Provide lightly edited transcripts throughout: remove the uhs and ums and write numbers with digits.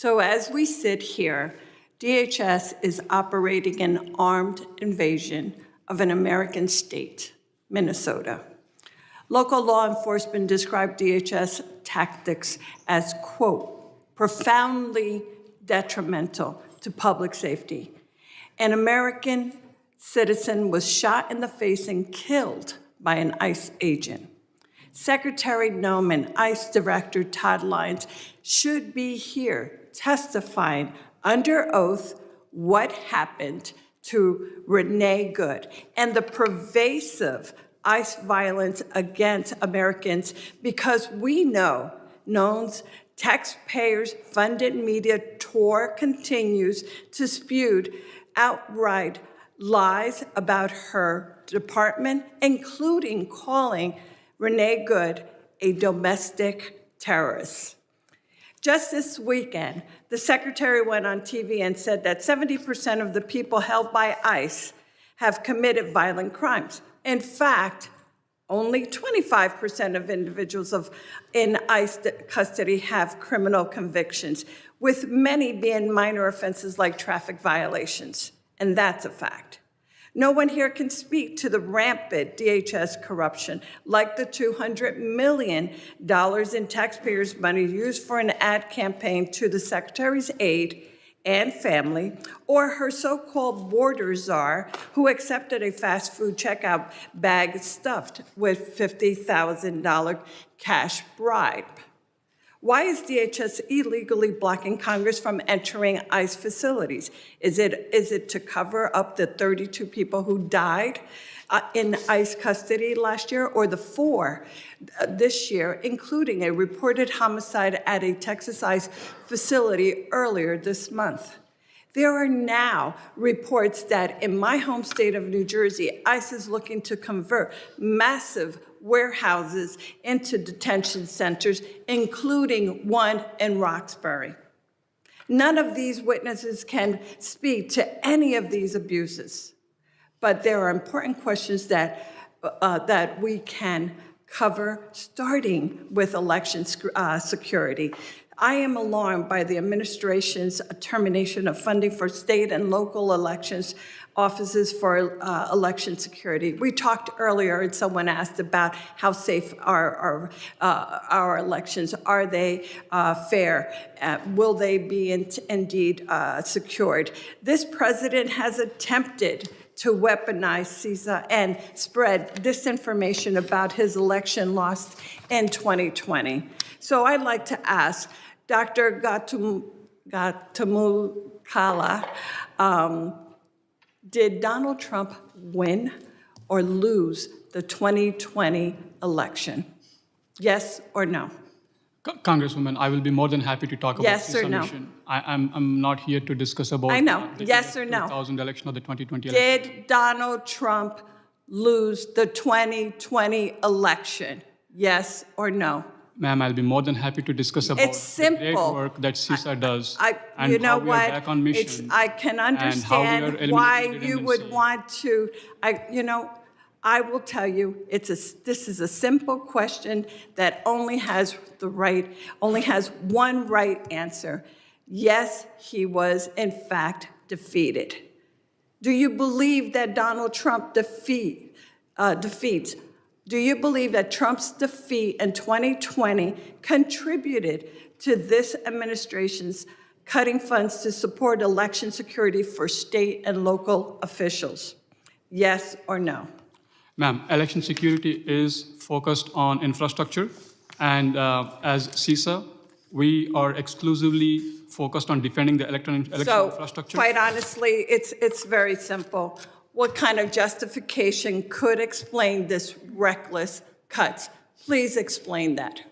So as we sit here, DHS is operating an armed invasion of an American state, Minnesota. Local law enforcement described DHS tactics as, quote, profoundly detrimental to public safety. An American citizen was shot in the face and killed by an ICE agent. Secretary Noem and ICE Director Todd Lyons should be here testifying under oath what happened to Renee Good and the pervasive ICE violence against Americans, because we know Noem's taxpayers-funded media tour continues to spew outright lies about her department, including calling Renee Good a domestic terrorist. Just this weekend, the secretary went on TV and said that 70% of the people held by ICE have committed violent crimes. In fact, only 25% of individuals in ICE custody have criminal convictions, with many being minor offenses like traffic violations. And that's a fact. No one here can speak to the rampant DHS corruption, like the $200 million in taxpayers' money used for an ad campaign to the secretary's aide and family, or her so-called border czar, who accepted a fast food checkout bag stuffed with $50,000 cash bribe. Why is DHS illegally blocking Congress from entering ICE facilities? Is it to cover up the 32 people who died in ICE custody last year, or the 4 this year, including a reported homicide at a Texas ICE facility earlier this month? There are now reports that in my home state of New Jersey, ICE is looking to convert massive warehouses into detention centers, including one in Roxbury. None of these witnesses can speak to any of these abuses, but there are important questions that we can cover, starting with election security. I am alarmed by the administration's termination of funding for state and local elections offices for election security. We talked earlier, and someone asked about how safe are our elections. Are they fair? Will they be indeed secured? This president has attempted to weaponize CISA and spread disinformation about his election loss in 2020. So I'd like to ask Dr. Gatumukala, did Donald Trump win or lose the 2020 election? Yes or no? Congresswoman, I will be more than happy to talk about yes or no. I'm not here to discuss about I know. the yes or no. 2000 election or the 2020 election. Did Donald Trump lose the 2020 election? Yes or no? Ma'am, I'll be more than happy to discuss about the great work that CISA does and you know how we are back on mission. I can understand why you would want to. I will tell you, this is a simple question that only has one right answer. Yes, he was in fact defeated. Do you believe that Donald Trump defeats? Do you believe that Trump's defeat in 2020 contributed to this administration's cutting funds to support election security for state and local officials? Yes or no? Ma'am, election security is focused on infrastructure, and as CISA, we are exclusively focused on defending the election infrastructure. So, quite honestly, it's very simple. What kind of justification could explain this reckless cuts? Please explain that.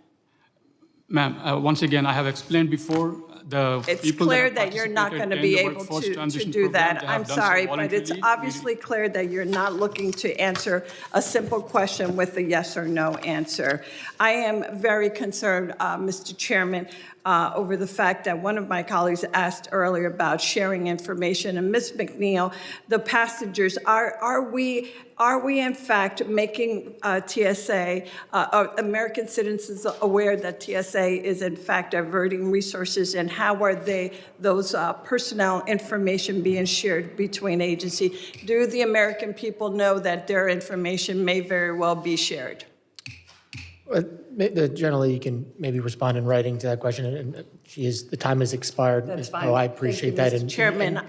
Ma'am, once again, I have explained before, it's clear that you're not going to be able to do that. I'm sorry, but it's obviously clear that you're not looking to answer a simple question with a yes or no answer. I am very concerned, Mr. Chairman, over the fact that one of my colleagues asked earlier about sharing information. And Ms. McNeil, the passengers, are we in fact making TSA, American citizens aware that TSA is in fact diverting resources, and how are those personnel information being shared between agencies? Do the American people know that their information may very well be shared? Generally, you can maybe respond in writing to that question, and the time has expired. That's Ms. Pou, fine. I Thank you, appreciate that. Mr. Chairman.